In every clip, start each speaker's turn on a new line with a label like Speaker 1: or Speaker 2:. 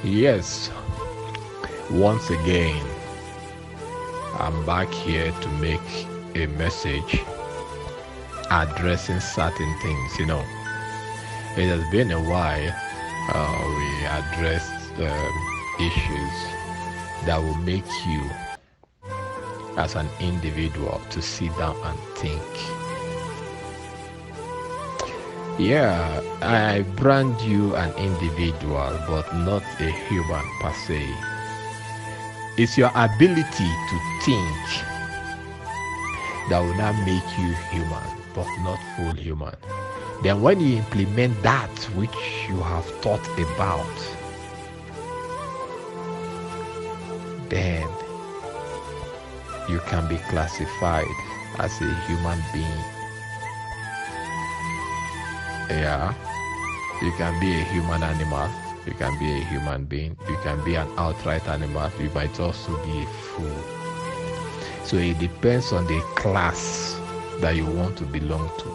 Speaker 1: Yes, once again, I'm back here to make a message addressing certain things. It has been a while we addressed issues that will make you, as an individual, to sit down and think. Yeah, I brand you an individual, but not a human per se. It's your ability to think that will not make you human, but not full human. Then when you implement that which you have thought about, then you can be classified as a human being. Yeah, you can be a human animal, you can be a human being, you can be an outright animal, you might also be a fool. So it depends on the class that you want to belong to.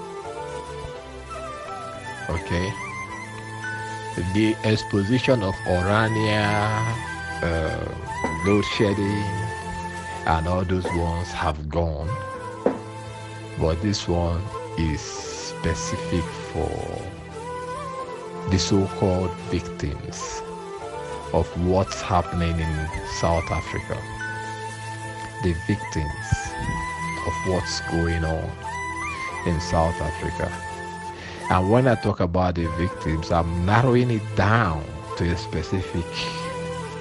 Speaker 1: Okay? The exposition of Orania, load shedding, and all those ones have gone. But this one is specific for the so-called victims of what's happening in South Africa. The victims of what's going on in South Africa. And when I talk about the victims, I'm narrowing it down to a specific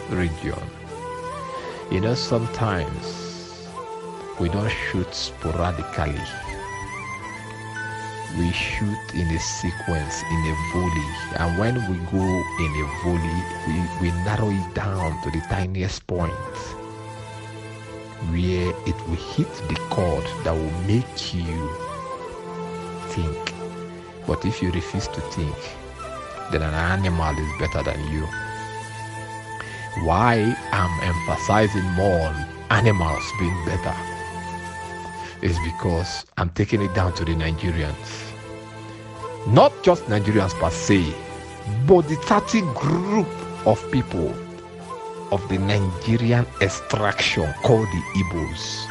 Speaker 1: region. Sometimes we don't shoot sporadically. We shoot in a sequence, in a volley. And when we go in a volley, we narrow it down to the tiniest point where it will hit the chord that will make you think. But if you refuse to think, then an animal is better than you. Why I'm emphasizing more on animals being better is because I'm taking it down to the Nigerians. Not just Nigerians per se, but the 30 group of people of the Nigerian extraction called the Igbos.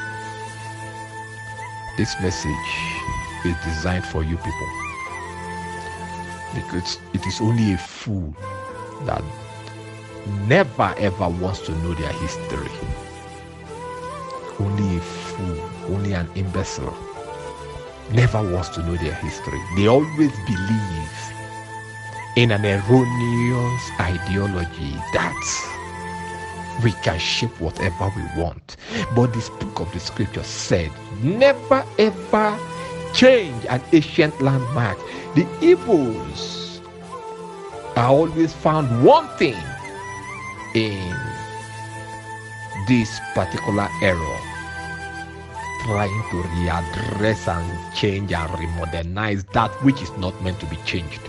Speaker 1: This message is designed for you people, because it is only a fool that never ever wants to know their history. Only a fool, only an imbecile never wants to know their history. They always believe in an erroneous ideology that we can shape whatever we want. But this book of the scripture said, never ever change an ancient landmark. The Igbos are always found wanting in this particular error, trying to readdress and change and remodernize that which is not meant to be changed.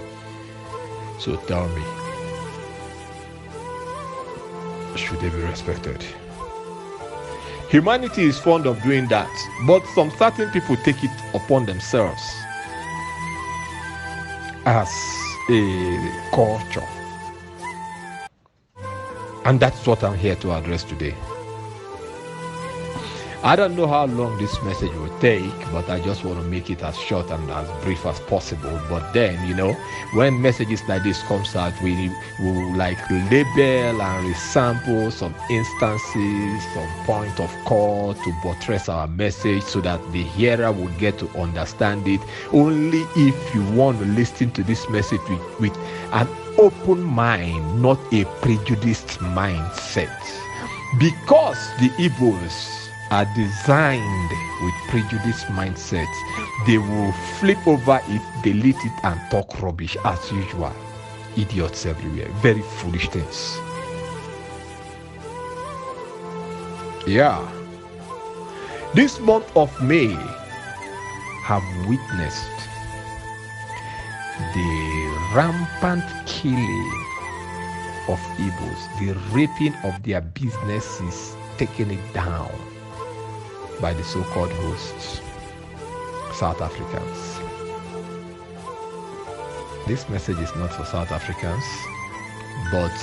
Speaker 1: So tell me, should they be respected? Humanity is fond of doing that, but some certain people take it upon themselves as a culture. And that's what I'm here to address today. I don't know how long this message will take, but I just want to make it as short and as brief as possible. But then, when messages like this comes out, we will label and resample some instances, some point of call to buttress our message so that the hearer will get to understand it. Only if you want to listen to this message with an open mind, not a prejudiced mindset. Because the Igbos are designed with prejudiced mindsets, they will flip over it, delete it, and talk rubbish as usual. Idiots everywhere, very foolish things. Yeah, this month of May have witnessed the rampant killing of Igbos, the raping of their businesses, taking it down by the so-called hosts, South Africans. This message is not for South Africans, but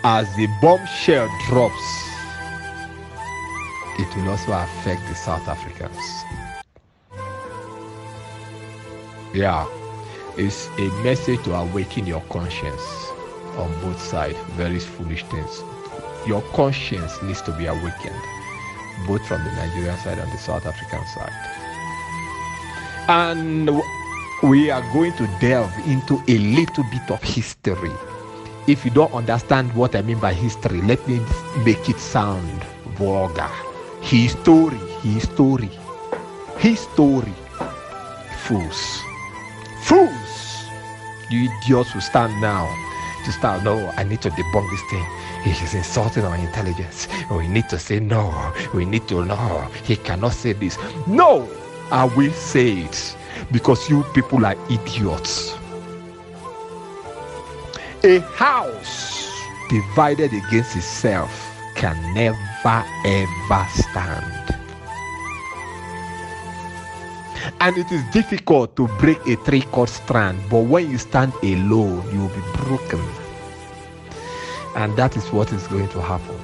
Speaker 1: as the bombshell drops, it will also affect the South Africans. Yeah, it's a message to awaken your conscience on both sides. Very foolish things. Your conscience needs to be awakened, both from the Nigerian side and the South African side. And we are going to delve into a little bit of history. If you don't understand what I mean by history, let me make it sound vulgar. History. Fools. You idiots who stand now to start, no, I need to debunk this thing. He is insulting our intelligence. We need to say no. We need to know. He cannot say this. No, I will say it because you people are idiots. A house divided against itself can never ever stand. And it is difficult to break a three-cord strand, but when you stand alone, you will be broken. And that is what is going to happen.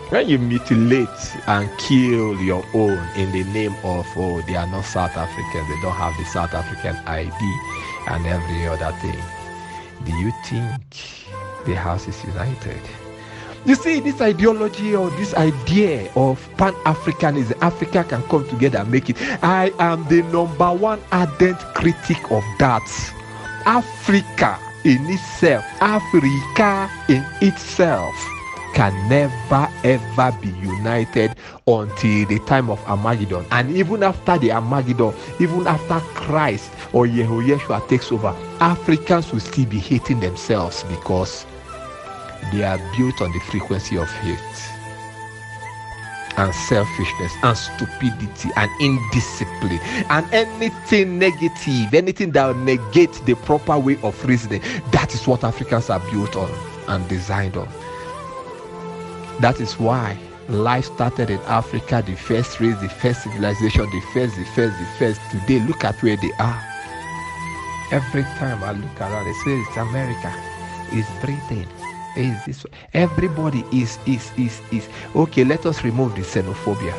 Speaker 1: When you mutilate and kill your own in the name of, oh, they are not South Africans, they don't have the South African ID and every other thing, do you think the house is united? You see, this ideology or this idea of Pan-Africanism, Africa can come together and make it. I am the number one ardent critic of that. Africa in itself can never ever be united until the time of Armageddon. And even after the Armageddon, even after Christ or Yeshua takes over, Africans will still be hating themselves because they are built on the frequency of hate and selfishness and stupidity and indiscipline and anything negative, anything that will negate the proper way of reasoning. That is what Africans are built on and designed on. That is why life started in Africa, the first race, the first civilization, the first. Today, look at where they are. Every time I look around, they say it's America, it's Britain, is this. Everybody is. Okay, let us remove the xenophobia.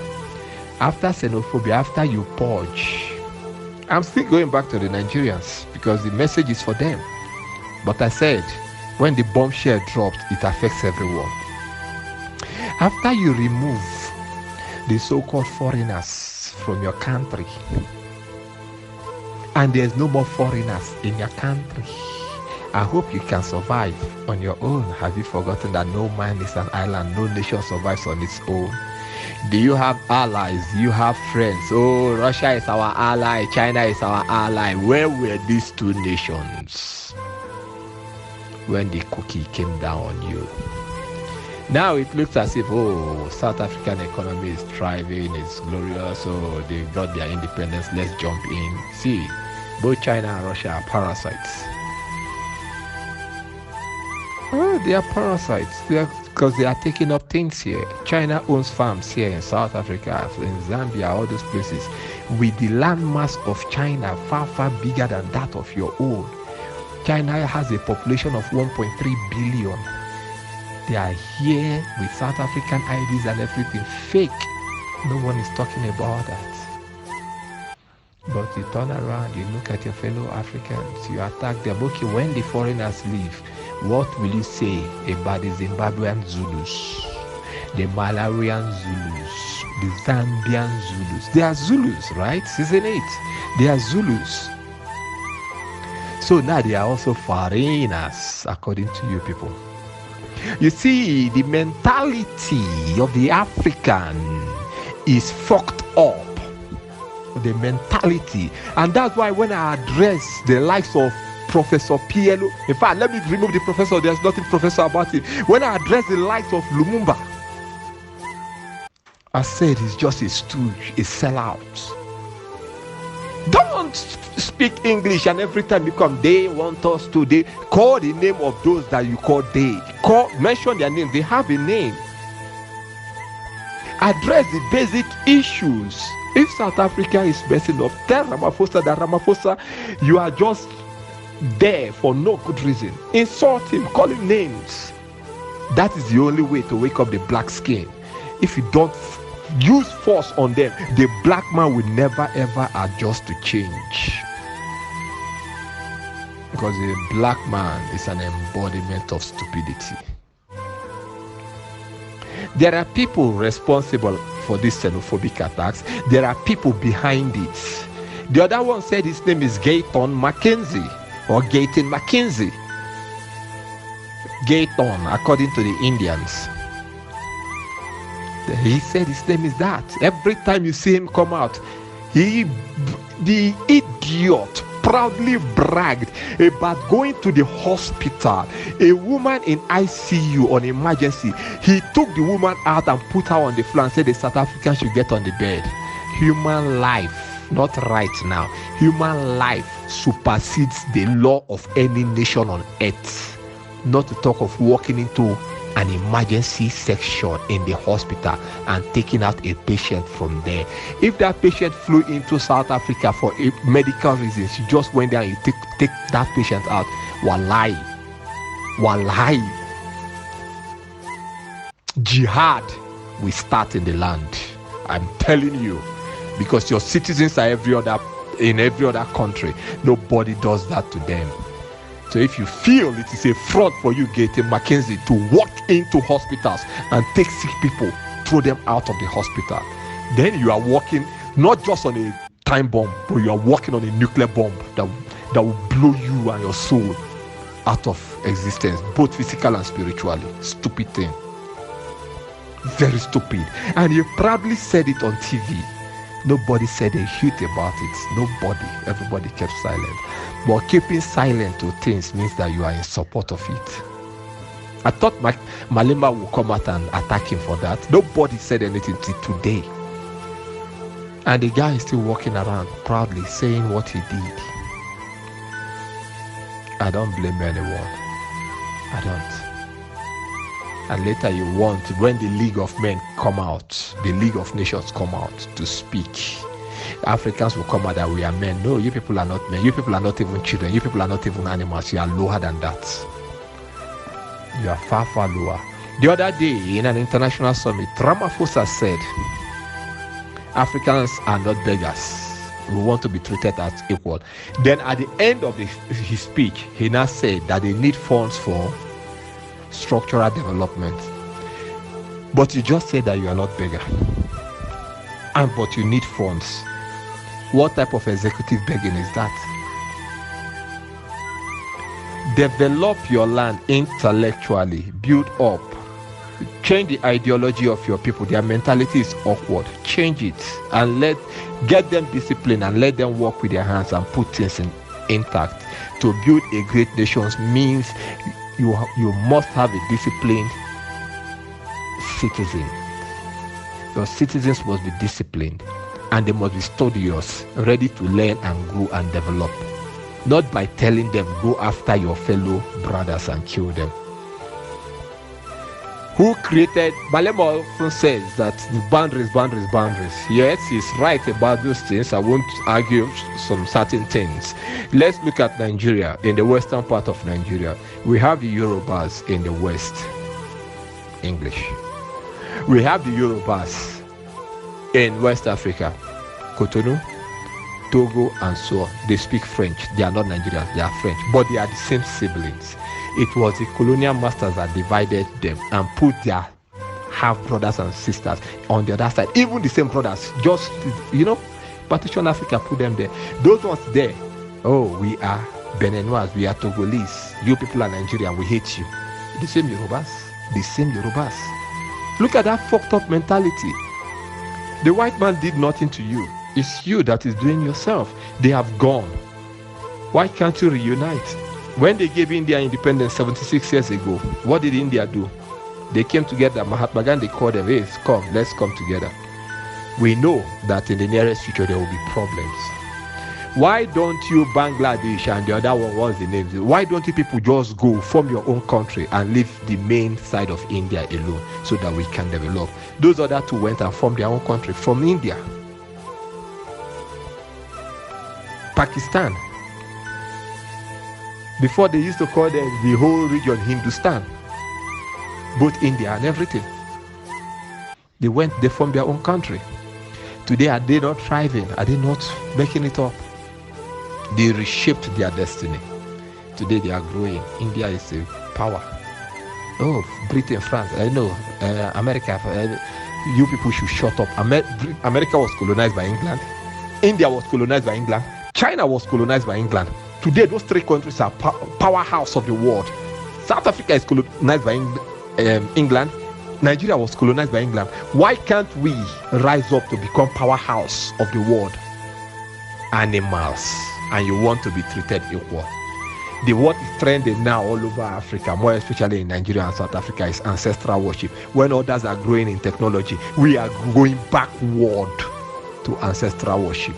Speaker 1: After xenophobia, after you purge, I'm still going back to the Nigerians because the message is for them. But I said, when the bombshell dropped, it affects everyone. After you remove the so-called foreigners from your country, and there's no more foreigners in your country, I hope you can survive on your own. Have you forgotten that no man is an island? No nation survives on its own. Do you have allies? Do you have friends? Oh, Russia is our ally. China is our ally. Where were these two nations when the cookie came down on you? Now it looks as if, oh, South African economy is thriving, it's glorious, oh, they got their independence, let's jump in. See, both China and Russia are parasites. Oh, they are parasites because they are taking up things here. China owns farms here in South Africa, in Zambia, all those places, with the landmass of China far bigger than that of your own. China has a population of 1.3 billion. They are here with South African IDs and everything fake. No one is talking about that. But you turn around, you look at your fellow Africans, you attack them. Okay, when the foreigners leave, what will you say about the Zimbabwean Zulus, the Malawian Zulus, the Zambian Zulus? They are Zulus, right? Isn't it? They are Zulus. So now they are also foreigners, according to you people. You see, the mentality of the African is fucked up. The mentality. And that's why when I address the likes of Professor PLO, in fact, let me remove the professor, there's nothing professor about it. When I address the likes of Lumumba, I said he's just a stooge, a sellout. Don't speak English and every time you come, they want us to, they call the name of those that you call they. Mention their name, they have a name. Address the basic issues. If South Africa is messing up, tell Ramaphosa that Ramaphosa, you are just there for no good reason. Insult him, call him names. That is the only way to wake up the black skin. If you don't use force on them, the black man will never ever adjust to change. Because a black man is an embodiment of stupidity. There are people responsible for these xenophobic attacks. There are people behind it. The other one said his name is Gayton Mackenzie or Gayton Mackenzie. Gayton, according to the Indians. He said his name is that. Every time you see him come out, the idiot proudly bragged about going to the hospital. A woman in ICU on emergency, he took the woman out and put her on the floor and said the South African should get on the bed. Human life, not right now. Human life supersedes the law of any nation on earth. Not to talk of walking into an emergency section in the hospital and taking out a patient from there. If that patient flew into South Africa for medical reasons, you just went there and you take that patient out. Wallahi. Jihad will start in the land. I'm telling you, because your citizens are in every other country. Nobody does that to them. So if you feel it is a fraud for you, Gayton Mackenzie, to walk into hospitals and take sick people, throw them out of the hospital, then you are walking not just on a time bomb, but you are walking on a nuclear bomb that will blow you and your soul out of existence, both physical and spiritually. Stupid thing. Very stupid. And you proudly said it on TV. Nobody said a hit about it. Nobody. Everybody kept silent. But keeping silent to things means that you are in support of it. I thought Malema would come out and attack him for that. Nobody said anything till today. And the guy is still walking around proudly saying what he did. I don't blame anyone. I don't. And later you want, when the League of Men come out, the League of Nations come out to speak, Africans will come out that we are men. No, you people are not men. You people are not even children. You people are not even animals. You are lower than that. You are far, far lower. The other day in an international summit, Ramaphosa said, Africans are not beggars. We want to be treated as equal. Then at the end of his speech, he now said that they need funds for structural development. But you just said that you are not beggar. But you need funds. What type of executive begging is that? Develop your land intellectually, build up, change the ideology of your people. Their mentality is awkward. Change it and get them disciplined and let them work with their hands and put things intact. To build a great nation means you must have a disciplined citizen. Your citizens must be disciplined and they must be studious, ready to learn and grow and develop. Not by telling them go after your fellow brothers and kill them. Who created, Malema often says that boundaries. Yes, he's right about those things. I won't argue some certain things. Let's look at Nigeria. In the western part of Nigeria, we have the Yorubas in the west. English. We have the Yorubas in West Africa. Cotonou, Togo, and so on. They speak French. They are not Nigerians, they are French. But they are the same siblings. It was the colonial masters that divided them and put their half brothers and sisters on the other side. Even the same brothers, just, partition Africa, put them there. Those ones there, we are Beninois, we are Togolese. You people are Nigerian, we hate you. The same Yorubas. Look at that fucked up mentality. The white man did nothing to you. It's you that is doing yourself. They have gone. Why can't you reunite? When they gave India independence 76 years ago, what did India do? They came together. Mahatma Gandhi called them, hey, let's come together. We know that in the nearest future there will be problems. Why don't you, Bangladesh and the other one, what's the name? Why don't you people just go form your own country and leave the main side of India alone so that we can develop? Those other two went and formed their own country from India. Before they used to call them the whole region Hindustan, both India and everything. They formed their own country. Today, are they not thriving? Are they not making it up? They reshaped their destiny. Today they are growing. India is a power. Oh, Britain, France, I know, America, you people should shut up. America was colonized by England. India was colonized by England. China was colonized by England. Today, those three countries are powerhouse of the world. South Africa is colonized by England. Nigeria was colonized by England. Why can't we rise up to become powerhouse of the world? Animals, and you want to be treated equal. What is trending now all over Africa, more especially in Nigeria and South Africa, is ancestral worship. When others are growing in technology, we are going backward to ancestral worship.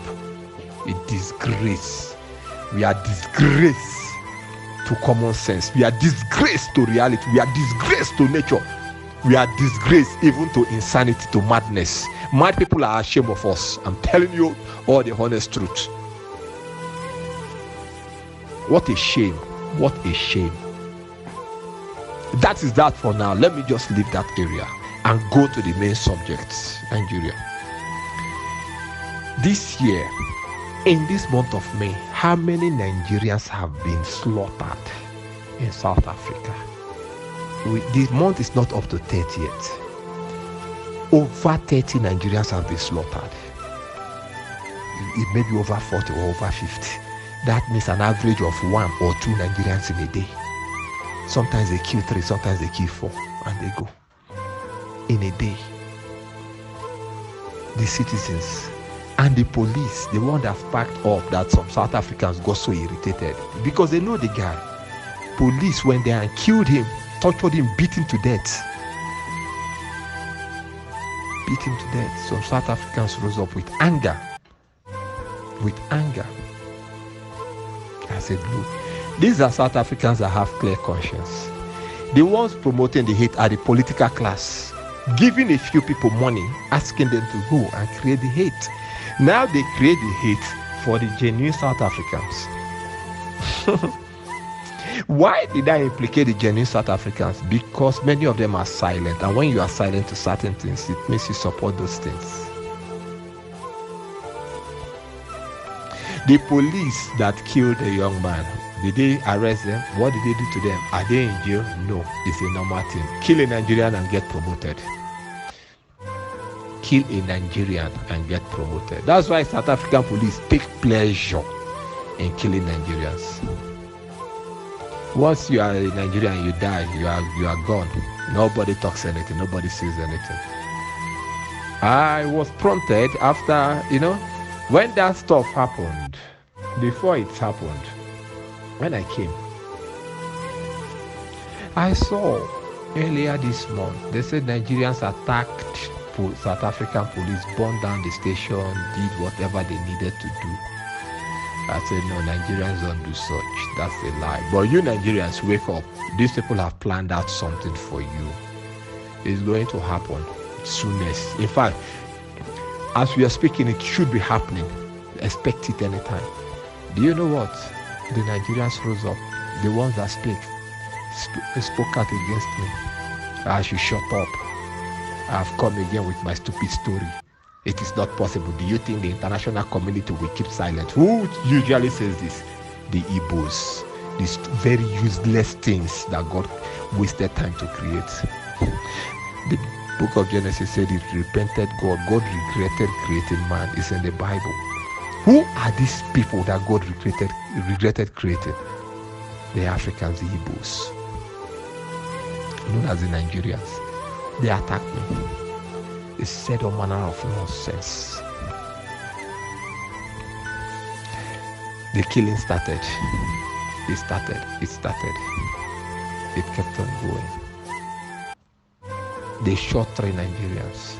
Speaker 1: A disgrace. We are disgraced to common sense. We are disgraced to reality. We are disgraced to nature. We are disgraced even to insanity, to madness. Mad people are ashamed of us. I'm telling you all the honest truth. What a shame. What a shame. That is that for now. Let me just leave that area and go to the main subject, Nigeria. This year, in this month of May, how many Nigerians have been slaughtered in South Africa? This month is not up to 30 yet. Over 30 Nigerians have been slaughtered. It may be over 40 or over 50. That means an average of 1 or 2 Nigerians in a day. Sometimes they kill 3, sometimes they kill 4, and they go. In a day. The citizens and the police, the one that backed up that some South Africans got so irritated because they know the guy. Police went there and killed him, tortured him, beat him to death. Beat him to death. Some South Africans rose up with anger. With anger. I said, look, these are South Africans that have clear conscience. The ones promoting the hate are the political class, giving a few people money, asking them to go and create the hate. Now they create the hate for the genuine South Africans. Why did I implicate the genuine South Africans? Because many of them are silent, and when you are silent to certain things, it makes you support those things. The police that killed a young man, did they arrest them? What did they do to them? Are they in jail? No, it's a normal thing. Kill a Nigerian and get promoted. Kill a Nigerian and get promoted. That's why South African police take pleasure in killing Nigerians. Once you are a Nigerian, you die, you are gone. Nobody talks anything, nobody says anything. I was prompted after, when that stuff happened, before it happened, when I came, I saw earlier this month, they said Nigerians attacked South African police, burned down the station, did whatever they needed to do. I said, no, Nigerians don't do such. That's a lie. But you Nigerians, wake up. These people have planned out something for you. It's going to happen soonest. In fact, as we are speaking, it should be happening. Expect it anytime. Do you know what? The Nigerians rose up. The ones that spoke out against me. I should shut up. I have come again with my stupid story. It is not possible. Do you think the international community will keep silent? Who usually says this? The Igbos. These very useless things that God wasted time to create. The book of Genesis said it repented God. God regretted creating man. It's in the Bible. Who are these people that God regretted creating? The Africans, the Igbos, known as the Nigerians. They attacked me. They said all manner of nonsense. The killing started. It started. It kept on going. They shot 3 Nigerians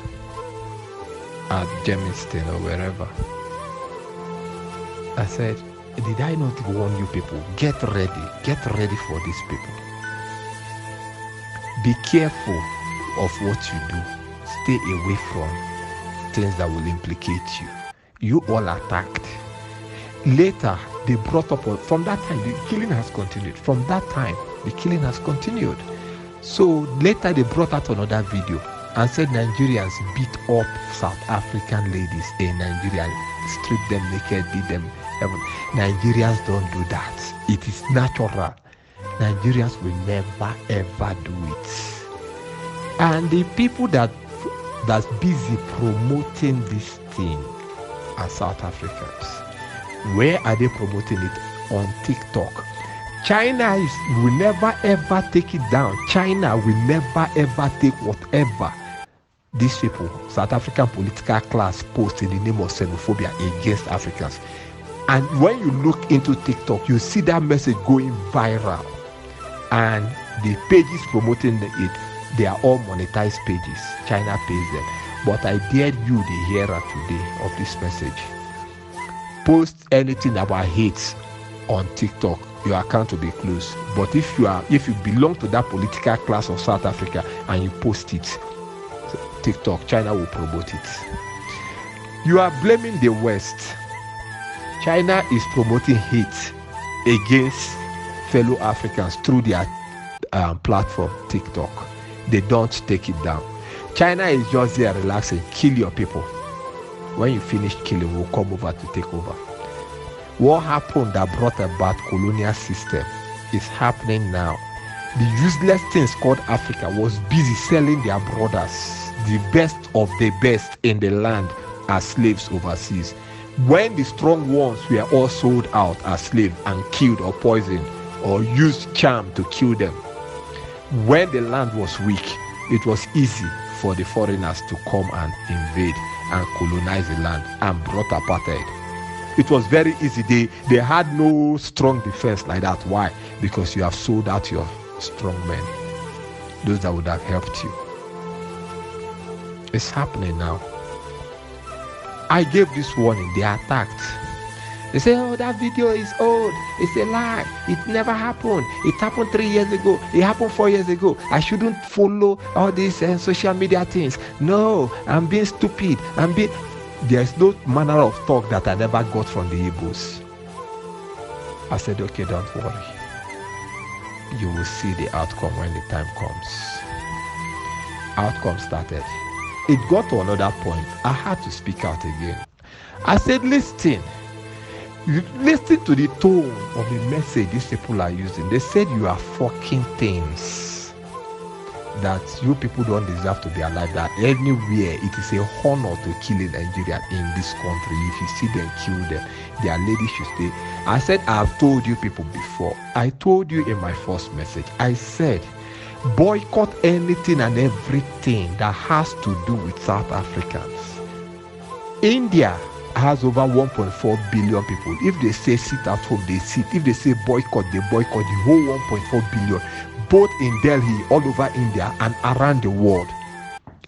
Speaker 1: at Germiston or wherever. I said, did I not warn you people? Get ready for these people. Be careful of what you do. Stay away from things that will implicate you. You all attacked. later they brought up, from that time the killing has continued. From that time the killing has continued. So later they brought out another video and said Nigerians beat up South African ladies in Nigeria, stripped them naked, did them heaven. Nigerians don't do that. It is natural. Nigerians will never ever do it. And the people that's busy promoting this thing are South Africans. Where are they promoting it? On TikTok. China will never ever take it down. China will never ever take whatever these people, South African political class, post in the name of xenophobia against Africans. And when you look into TikTok, you see that message going viral. And the pages promoting it, they are all monetized pages. China pays them. But I dared you, the hearer today of this message, post anything about hate on TikTok, your account will be closed. But if you belong to that political class of South Africa and you post it, TikTok, China will promote it. You are blaming the West. China is promoting hate against fellow Africans through their platform TikTok. They don't take it down. China is just there relaxing. Kill your people. When you finish killing, we'll come over to take over. What happened that brought about colonial system is happening now. The useless things called Africa was busy selling their brothers, the best of the best in the land, as slaves overseas. When the strong ones were all sold out as slaves and killed or poisoned or used charm to kill them. When the land was weak, it was easy for the foreigners to come and invade and colonize the land and brought apartheid. It was very easy. They had no strong defense like that. Why? Because you have sold out your strong men, those that would have helped you. It's happening now. I gave this warning. They attacked. They say, oh, that video is old. It's a lie. It never happened. It happened 3 years ago. It happened 4 years ago. I shouldn't follow all these social media things. No, I'm being stupid. There's no manner of talk that I never got from the Igbos. I said, okay, don't worry. You will see the outcome when the time comes. Outcome started. It got to another point. I had to speak out again. I said, listen to the tone of the message these people are using. They said you are fucking things, that you people don't deserve to be alive, that anywhere it is a honor to kill a Nigerian in this country. If you see them, kill them. Their ladies should stay. I said, I've told you people before. I told you in my first message, I said, boycott anything and everything that has to do with South Africans. India has over 1.4 billion people. If they say sit at home, they sit. If they say boycott, they boycott the whole 1.4 billion, both in Delhi, all over India, and around the world.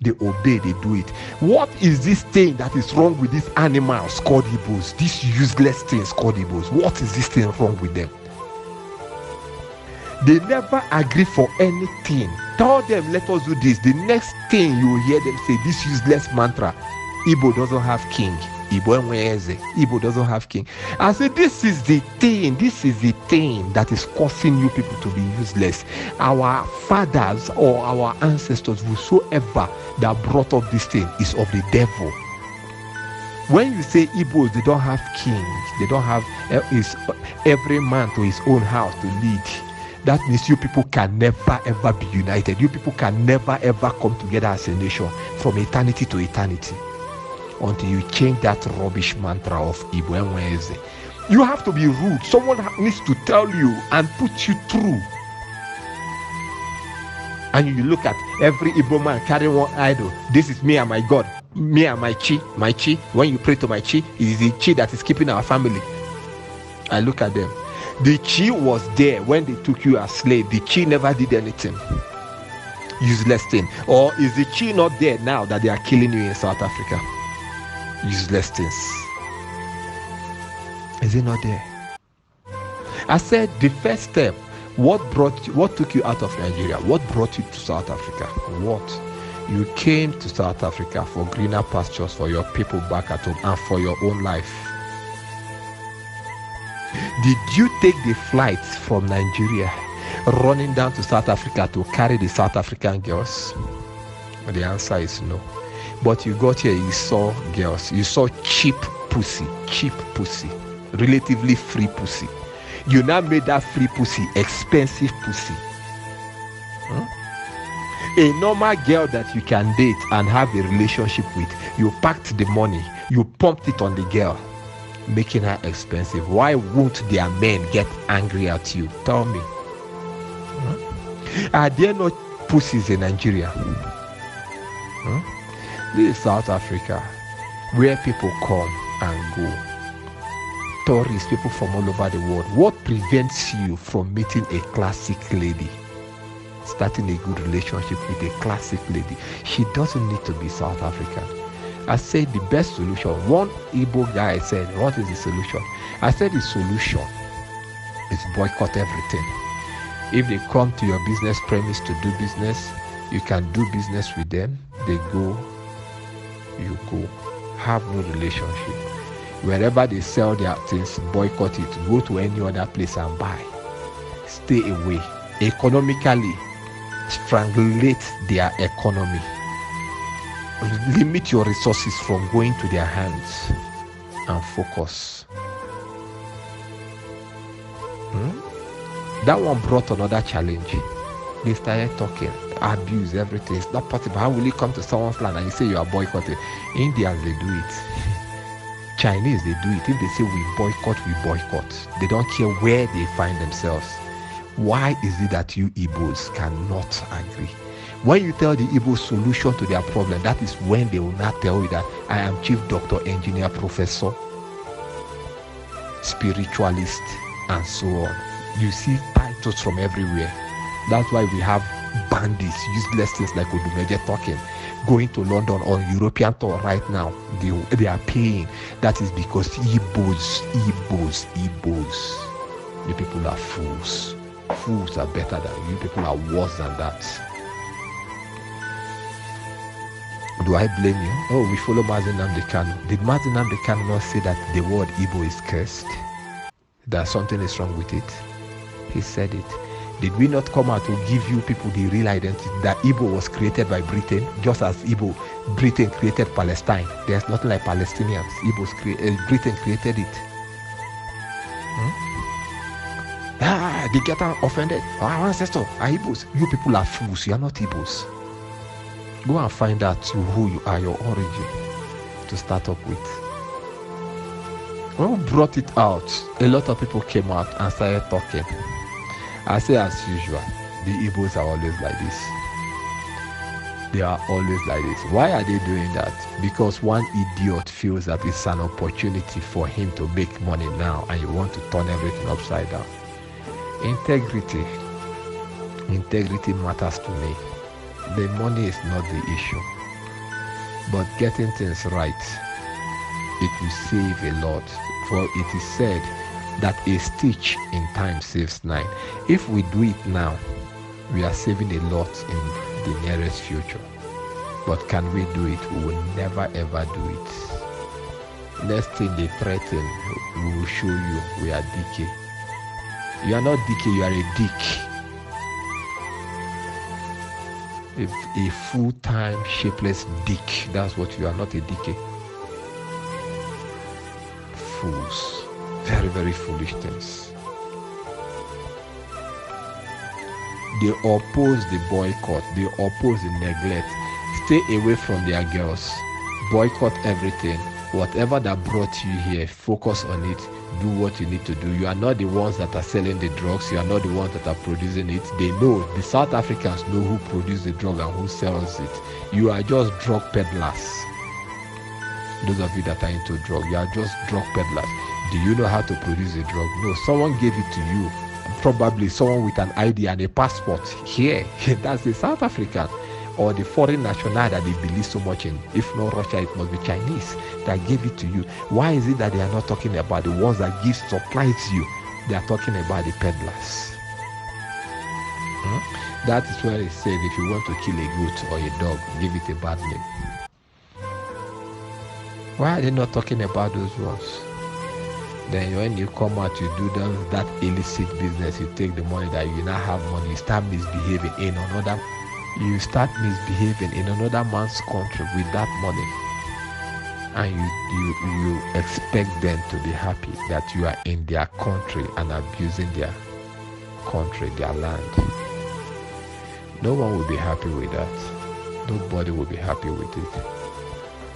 Speaker 1: They obey, they do it. What is this thing that is wrong with these animals called Igbos? These useless things called Igbos. What is this thing wrong with them? They never agree for anything. Tell them, let us do this. The next thing you will hear them say, this useless mantra, Igbo doesn't have king. Igbo doesn't have king. I said, this is the thing that is causing you people to be useless. Our fathers or our ancestors, whosoever that brought up this thing, is of the devil. When you say Igbos, they don't have kings, they don't have every man to his own house to lead. That means you people can never ever be united. You people can never ever come together as a nation from eternity to eternity until you change that rubbish mantra of Igbo Enweze. You have to be rude. Someone needs to tell you and put you through. And you look at every Igbo man carrying one idol. This is me and my God. Me and my chi. My chi. When you pray to my chi, it is the chi that is keeping our family. I look at them. The chi was there when they took you as slave. The chi never did anything. Useless thing. Or is the chi not there now that they are killing you in South Africa? Useless things. Is it not there? I said the first step. What took you out of Nigeria? What brought you to South Africa? What? You came to South Africa for greener pastures for your people back at home and for your own life. Did you take the flights from Nigeria running down to South Africa to carry the South African girls? The answer is no. But you got here, you saw girls, you saw cheap pussy, relatively free pussy. You now made that free pussy expensive pussy. A normal girl that you can date and have a relationship with, you packed the money, you pumped it on the girl, making her expensive. Why won't their men get angry at you? Tell me. Are there no pussies in Nigeria? This is South Africa, where people come and go. Tourists, people from all over the world. What prevents you from meeting a classic lady? Starting a good relationship with a classic lady. She doesn't need to be South African. I said the best solution. One Igbo guy said, what is the solution? I said the solution is boycott everything. If they come to your business premise to do business, you can do business with them. They go, you go. Have no relationship. Wherever they sell their things, boycott it. Go to any other place and buy. Stay away. Economically, strangulate their economy. Limit your resources from going to their hands and focus. That one brought another challenge. They started talking, abuse, everything. It's not possible. How will you come to someone's land and you say you are boycotting? Indians, they do it. Chinese, they do it. If they say we boycott. They don't care where they find themselves. Why is it that you Igbos cannot agree? When you tell the Igbos solution to their problem, that is when they will not tell you that I am chief doctor, engineer, professor, spiritualist, and so on. You see titles from everywhere. That's why we have bandits, useless things like Odumeje talking, going to London on European tour right now. They are paying. That is because Igbos. The people are fools. Fools are better than you. People are worse than that. Do I blame you? Oh, we follow Mazi Nnamdi Kanu. Did Mazi Nnamdi Kanu not say that the word Igbo is cursed? That something is wrong with it? He said it. Did we not come out to give you people the real identity that Igbo was created by Britain, just as Britain created Palestine? There's nothing like Palestinians. Britain created it. They get offended. Our ancestors are Igbos. You people are fools. You are not Igbos. Go and find out who you are, your origin, to start up with. When we brought it out, a lot of people came out and started talking. I say, as usual, the Igbos are always like this. They are always like this. Why are they doing that? Because one idiot feels that it's an opportunity for him to make money now, and you want to turn everything upside down. Integrity matters to me. The money is not the issue, but getting things right, it will save a lot. For it is said that a stitch in time saves 9. If we do it now, we are saving a lot in the nearest future. But can we do it? We will never ever do it. Next thing they threaten, we will show you we are DK. You are not DK, you are a dick. If a full-time shapeless dick, that's what you are, not a DK. Fools. Very, very foolish things. They oppose the boycott. They oppose the neglect. Stay away from their girls. Boycott everything. Whatever that brought you here, focus on it. Do what you need to do. You are not the ones that are selling the drugs. You are not the ones that are producing it. They know. The South Africans know who produces the drug and who sells it. You are just drug peddlers. Those of you that are into drug, you are just drug peddlers. Do you know how to produce a drug? No, someone gave it to you. Probably someone with an ID and a passport here. That's the South African or the foreign national that they believe so much in. If not Russia, it must be Chinese that gave it to you. Why is it that they are not talking about the ones that give supplies to you? They are talking about the peddlers. That is where it says if you want to kill a goat or a dog, give it a bad name. Why are they not talking about those ones? Then when you come out, you do that illicit business, you take the money that you now have money, you start misbehaving in another man's country with that money. And you expect them to be happy that you are in their country and abusing their country, their land. No one will be happy with that. Nobody will be happy with it.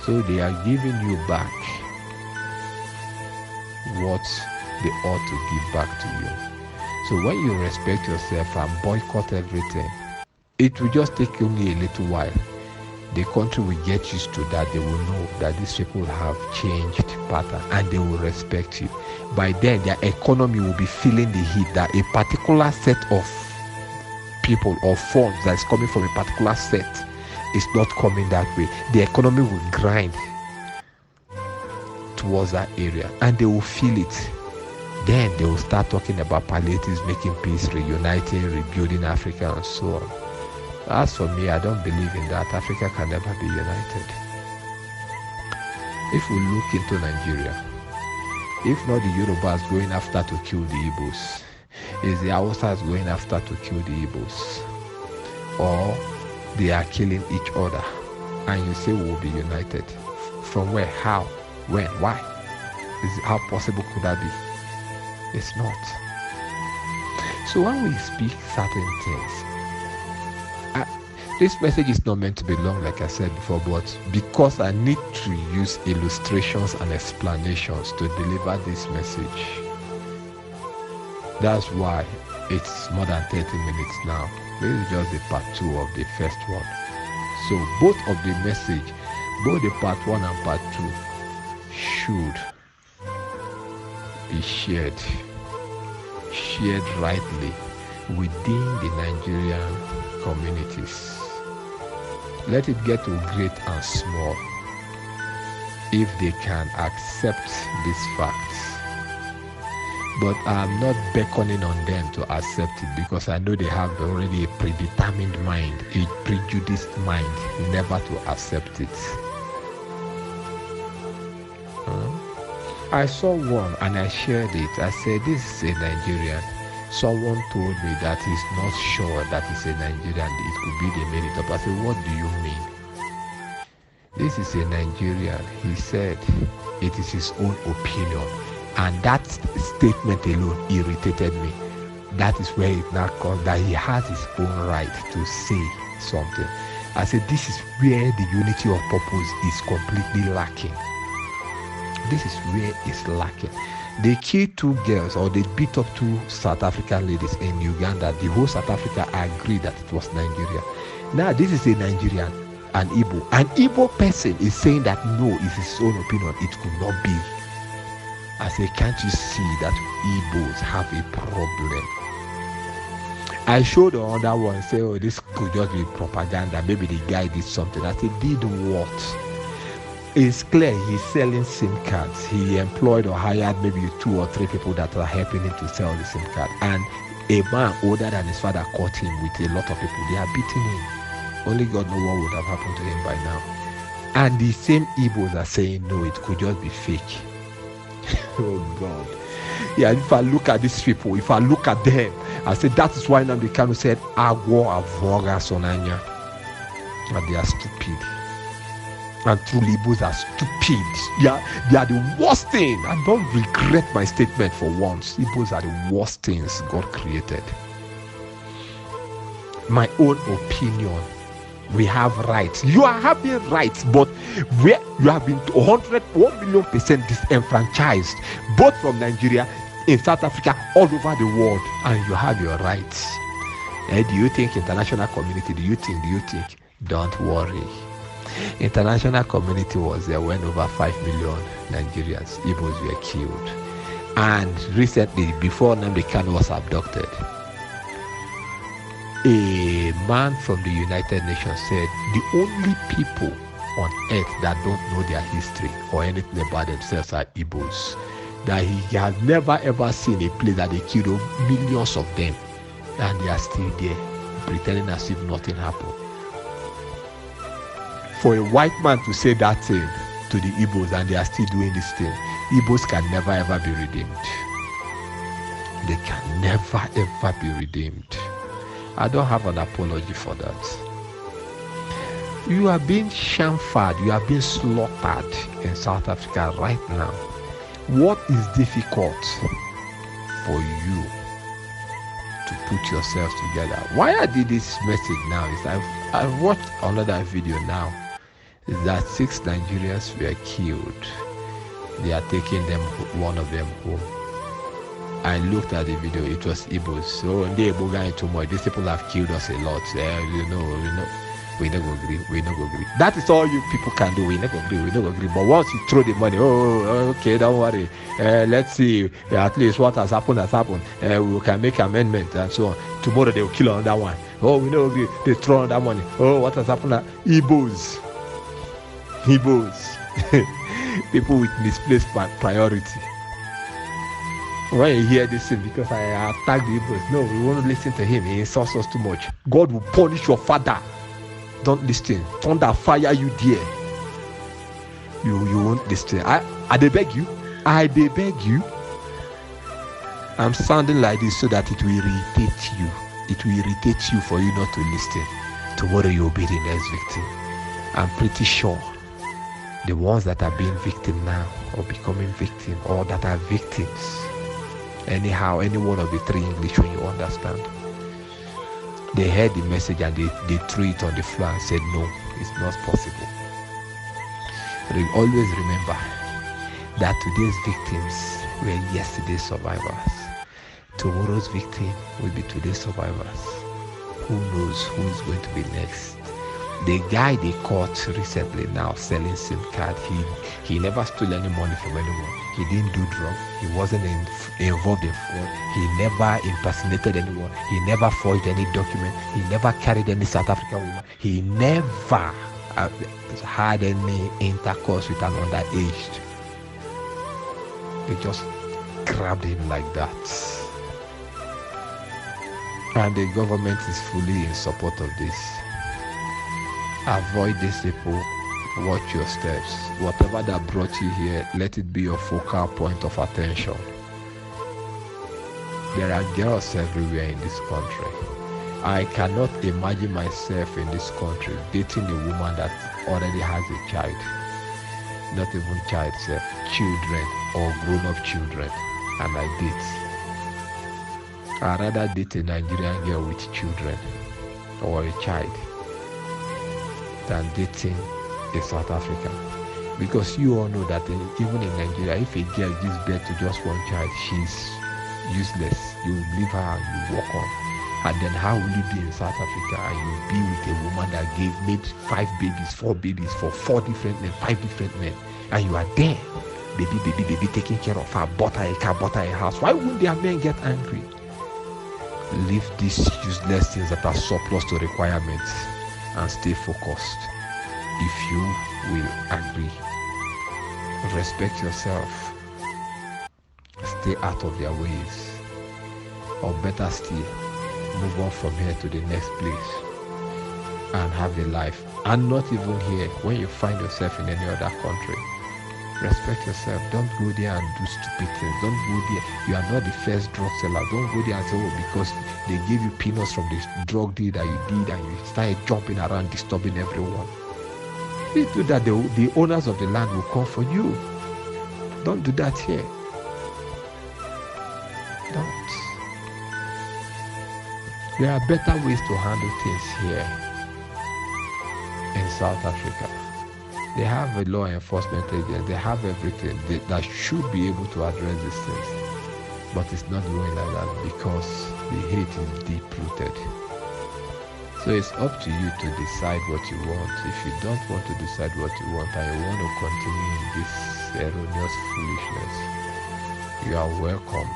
Speaker 1: So they are giving you back what they ought to give back to you. So when you respect yourself and boycott everything, it will just take only a little while. The country will get used to that. They will know that these people have changed pattern and they will respect you. By then, their economy will be feeling the heat that a particular set of people or funds that is coming from a particular set is not coming that way. The economy will grind towards that area and they will feel it. Then they will start talking about palliatives, making peace, reuniting, rebuilding Africa and so on. As for me, I don't believe in that. Africa can never be united. If we look into Nigeria, if not the Yorubas going after to kill the Igbos, is the Hausas going after to kill the Igbos, or they are killing each other, and you say we will be united? From where? How? When? Why? How possible could that be? It's not. So when we speak certain things, this message is not meant to be long, like I said before, but because I need to use illustrations and explanations to deliver this message, that's why it's more than 30 minutes now. This is just the part 2 of the first one. So both of the message, both the part 1 and part 2 should be shared rightly within the Nigerian communities. Let it get to great and small if they can accept these facts. But I'm not beckoning on them to accept it because I know they have already a predetermined mind, a prejudiced mind, never to accept it. I saw one and I shared it. I said, this is a Nigerian. Someone told me that he's not sure that he's a Nigerian. It could be they made it up. I said, what do you mean? This is a Nigerian. He said it is his own opinion. And that statement alone irritated me. That is where it now comes that he has his own right to say something. I said, this is where the unity of purpose is completely lacking. This is where it's lacking. They killed 2 girls, or they beat up 2 South African ladies in Uganda. The whole South Africa agreed that it was Nigeria. Now this is a Nigerian, an Igbo. An Igbo person is saying that no, it's his own opinion. It could not be. I say, can't you see that Igbos have a problem? I showed the other one, say, oh, this could just be propaganda. Maybe the guy did something. I said, did what? It's clear he's selling SIM cards. He employed or hired maybe 2 or 3 people that are helping him to sell the SIM card. And a man older than his father caught him with a lot of people. They are beating him. Only God knows what would have happened to him by now. And the same Igbos are saying, no, it could just be fake. Oh God. Yeah, if I look at these people, if I look at them, I say that is why Nnamdi Kanu said, Agwo avoga sonanya. And they are stupid. And truly, Igbos are stupid. They are the worst thing. I don't regret my statement for once. Igbos are the worst things God created. My own opinion. We have rights. You are having rights, but where you have been 1,000,000% disenfranchised, both from Nigeria, in South Africa, all over the world, and you have your rights. Do you think international community? Do you think? Don't worry. International community was there when over 5 million Nigerians, Igbos were killed. And recently, before Nnamdi Kanu was abducted, a man from the United Nations said the only people on earth that don't know their history or anything about themselves are Igbos. That he has never ever seen a place that they killed millions of them and they are still there, pretending as if nothing happened. For a white man to say that thing to the Igbos and they are still doing this thing, Igbos can never ever be redeemed. They can never ever be redeemed. I don't have an apology for that. You are being chamfered, you are being slaughtered in South Africa right now. What is difficult for you to put yourself together? Why I did this message now is I've watched another video now. Is that 6 Nigerians were killed. They are taking them, one of them home. I looked at the video, it was Igbos. So they Igbo too much. These people have killed us a lot. We never agree. That is all you people can do. We never agree. But once you throw the money, okay, don't worry. Let's see. At least what has happened has happened. We can make amendment and so on. Tomorrow they will kill another one. We never agree. They throw another money. What has happened? Igbos. People with misplaced priority. When you hear this thing, because I attacked the Igbos, no, we won't listen to him. He insults us too much. God will punish your father. Don't listen. Thunder fire you there. You won't listen. I they beg you. I'm sounding like this so that it will irritate you. It will irritate you for you not to listen. Tomorrow you'll be the next victim. I'm pretty sure the ones that are being victim now or becoming victim or that are victims, anyhow, any one of the 3 English when you understand, they heard the message and they threw it on the floor and said no, it's not possible. Always remember that today's victims were yesterday's survivors. Tomorrow's victim will be today's survivors. Who knows who is going to be next? The guy they caught recently now selling SIM card, he never stole any money from anyone. He didn't do drugs. He wasn't involved in fraud. He never impersonated anyone. He never forged any document. He never carried any South African woman. He never had any intercourse with an underaged. They just grabbed him like that. And the government is fully in support of this. Avoid these people. Watch your steps. Whatever that brought you here, let it be your focal point of attention. There are girls everywhere in this country. I cannot imagine myself in this country dating a woman that already has a child. Not even child, children or grown-up children. And I date. I'd rather date a Nigerian girl with children or a child than dating a South African, because you all know that even in Nigeria, if a girl gives birth to just one child, she's useless. You leave her and you walk on. And then how will you be in South Africa and you be with a woman that made 5 babies, 4 babies for 4 different men, 5 different men, and you are there, baby, taking care of her, bought her a car, bought her a house? Why wouldn't their men get angry? Leave these useless things that are surplus to requirements and stay focused. If you will agree, respect yourself, stay out of their ways, or better still, move on from here to the next place and have a life. And not even here, when you find yourself in any other country, respect yourself. Don't go there and do stupid things. Don't go there. You are not the first drug seller. Don't go there and say, because they gave you peanuts from the drug deal that you did and you started jumping around disturbing everyone. If you do that, the owners of the land will come for you. Don't do that here. Don't. There are better ways to handle things here in South Africa. They have a law enforcement agent. They have everything that should be able to address these things. But it's not going like that because the hate is deep-rooted. So it's up to you to decide what you want. If you don't want to decide what you want and you want to continue in this erroneous foolishness, you are welcome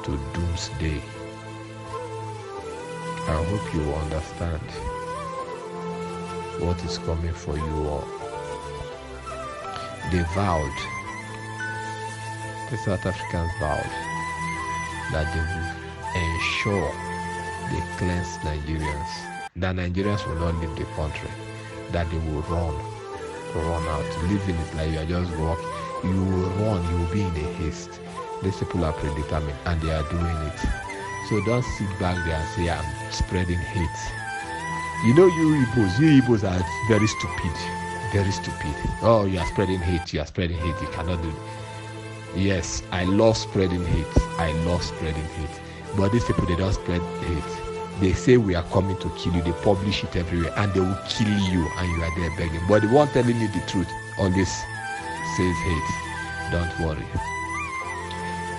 Speaker 1: to doomsday. I hope you understand what is coming for you all. They vowed, the South Africans vowed, that they will ensure they cleanse Nigerians, that Nigerians will not leave the country, that they will run out. Living is like you are just walking. you will run, you will be in a haste. These people are predetermined and they are doing it. So don't sit back there and say, I'm spreading hate. You know, you Igbos are very stupid. Very stupid. Oh, you are spreading hate. You are spreading hate. You cannot do it. Yes, I love spreading hate. I love spreading hate. But these people, they don't spread hate. They say we are coming to kill you. They publish it everywhere and they will kill you and you are there begging. But the one telling you the truth always says hate. Don't worry.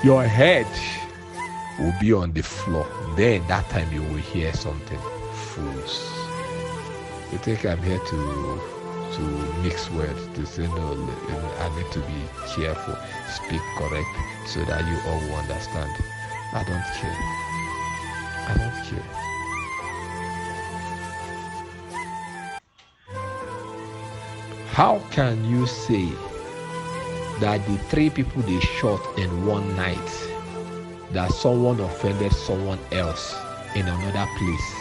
Speaker 1: Your head will be on the floor. Then that time you will hear something. Fools. You think I'm here to mix words, to say no, I need to be careful, speak correct so that you all will understand. I don't care. I don't care. How can you say that the 3 people they shot in one night, that someone offended someone else in another place,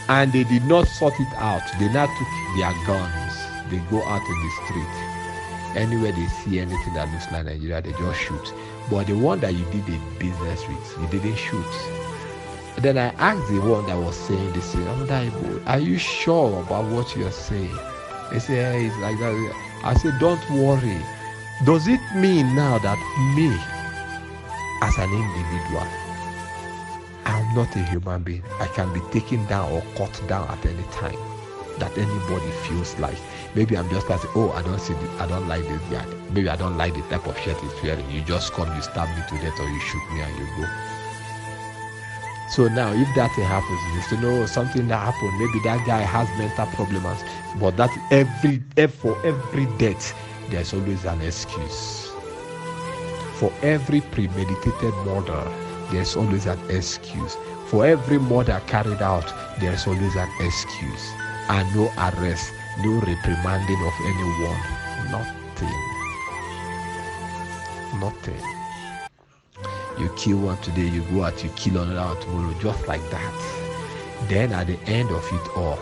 Speaker 1: and they did not sort it out? They now took their guns, they go out in the street, anywhere they see anything that looks like Nigeria, they just shoot. But the one that you did a business with, you didn't shoot. And then I asked the one that was saying this, are you sure about what you're saying? They say, hey, it's like that. I said, don't worry. Does it mean now that me, as an individual, I'm not a human being? I can be taken down or cut down at any time that anybody feels like. Maybe I'm just like, oh, I don't like this guy. Maybe I don't like the type of shirt he's wearing. You just come, you stab me to death, or you shoot me and you go. So now, if that happens, you know something that happened. Maybe that guy has mental problems, but that for every death, there's always an excuse. For every premeditated murder, there's always an excuse. For every murder carried out, there's always an excuse. And no arrest, no reprimanding of anyone. Nothing. You kill one today, you go out, you kill another tomorrow, just like that. Then at the end of it all,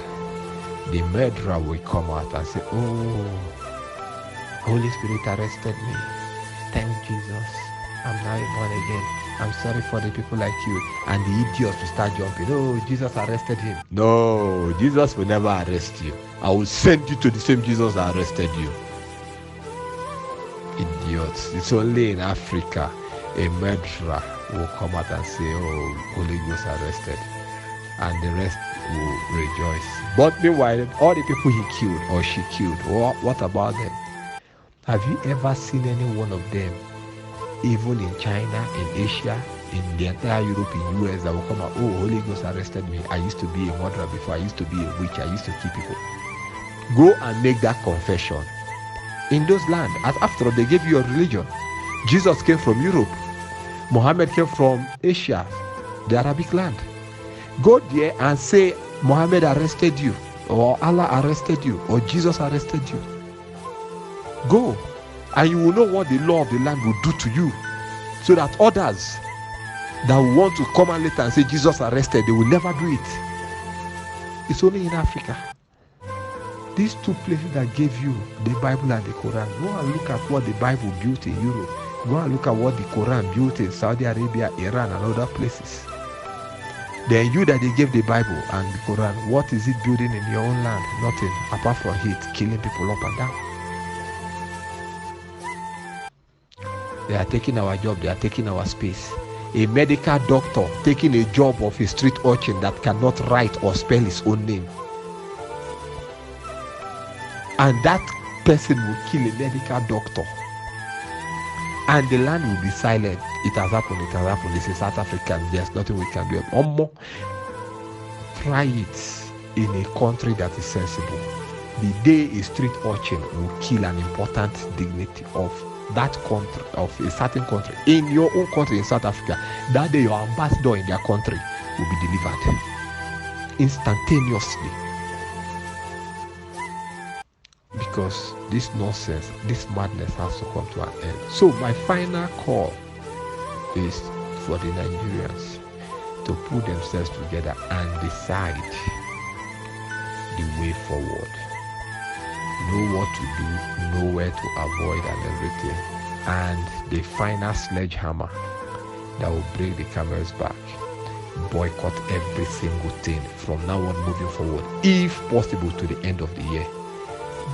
Speaker 1: the murderer will come out and say, oh, Holy Spirit arrested me. Thank Jesus. I'm now born again. I'm sorry for the people like you. And the idiots will start jumping. Oh, Jesus arrested him. No, Jesus will never arrest you. I will send you to the same Jesus that arrested you. Idiots. It's only in Africa a murderer will come out and say, oh, Holy Ghost arrested. And the rest will rejoice. But meanwhile, all the people he killed or she killed, what about them? Have you ever seen any one of them, even in China, in Asia, in the entire Europe, in US, that will come out, oh, Holy Ghost arrested me. I used to be a murderer before. I used to be a witch. I used to kill people. Go and make that confession in those lands. As after all, they gave you a religion. Jesus came from Europe. Muhammad came from Asia, the Arabic land. Go there and say Muhammad arrested you, or Allah arrested you, or Jesus arrested you. Go, and you will know what the law of the land will do to you, so that others that want to come and later and say Jesus arrested, they will never do it. It's only in Africa. These 2 places that gave you the Bible and the Quran. Go and look at what the Bible built in Europe. Go and look at what the Quran built in Saudi Arabia, Iran, and other places. Then you that they gave the Bible and the Quran, what is it building in your own land? Nothing, apart from hate, killing people up and down. They are taking our job, they are taking our space. A medical doctor taking a job of a street urchin that cannot write or spell his own name. And that person will kill a medical doctor. And the land will be silent. It has happened, it has happened. This is South Africa, there's nothing we can do. Try it in a country that is sensible. The day a street urchin will kill an important dignity of that country, of a certain country, in your own country, in South Africa, that day your ambassador in their country will be delivered instantaneously. Because this nonsense, this madness has to come to an end. So my final call is for the Nigerians to put themselves together and decide the way forward. know what to do, know where to avoid and everything. And the final sledgehammer that will break the camel's back. Boycott every single thing from now on moving forward, if possible to the end of the year.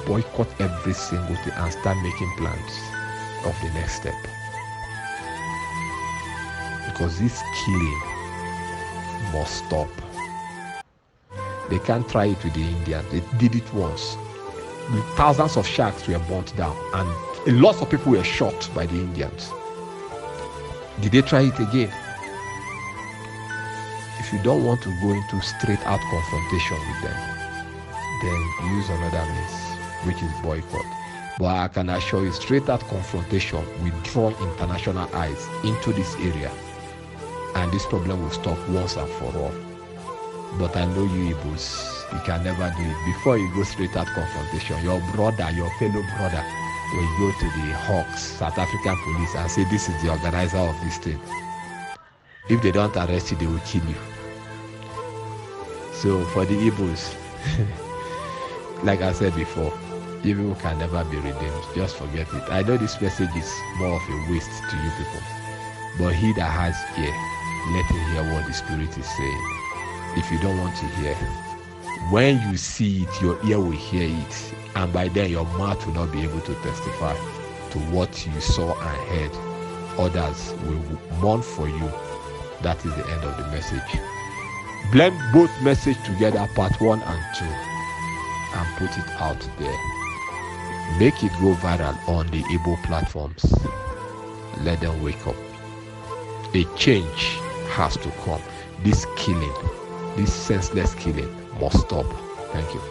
Speaker 1: Boycott every single thing and start making plans of the next step. Because this killing must stop. They can't try it with the Indians. They did it once. Thousands of sharks were burnt down and lots of people were shot by the Indians. Did they try it again? If you don't want to go into straight out confrontation with them, then use another means, which is boycott. But I can assure you, straight out confrontation will draw international eyes into this area, and this problem will stop once and for all. But I know you Igbos, you can never do it. Before you go straight out confrontation, your brother, your fellow brother, will go to the Hawks, South African police, and say this is the organizer of this thing. If they don't arrest you, they will kill you. So for the Igbos, like I said before, evil can never be redeemed. Just forget it. I know this message is more of a waste to you people, but he that has ear, let him hear what the Spirit is saying. If you don't want to hear, when you see it, your ear will hear it, and by then your mouth will not be able to testify to what you saw and heard. Others will mourn for you. That is the end of the message. Blend both messages together, part 1 and 2, and put it out there. Make it go viral on the Igbo platforms. Let them wake up. A change has to come. This killing, this senseless killing must stop. Thank you.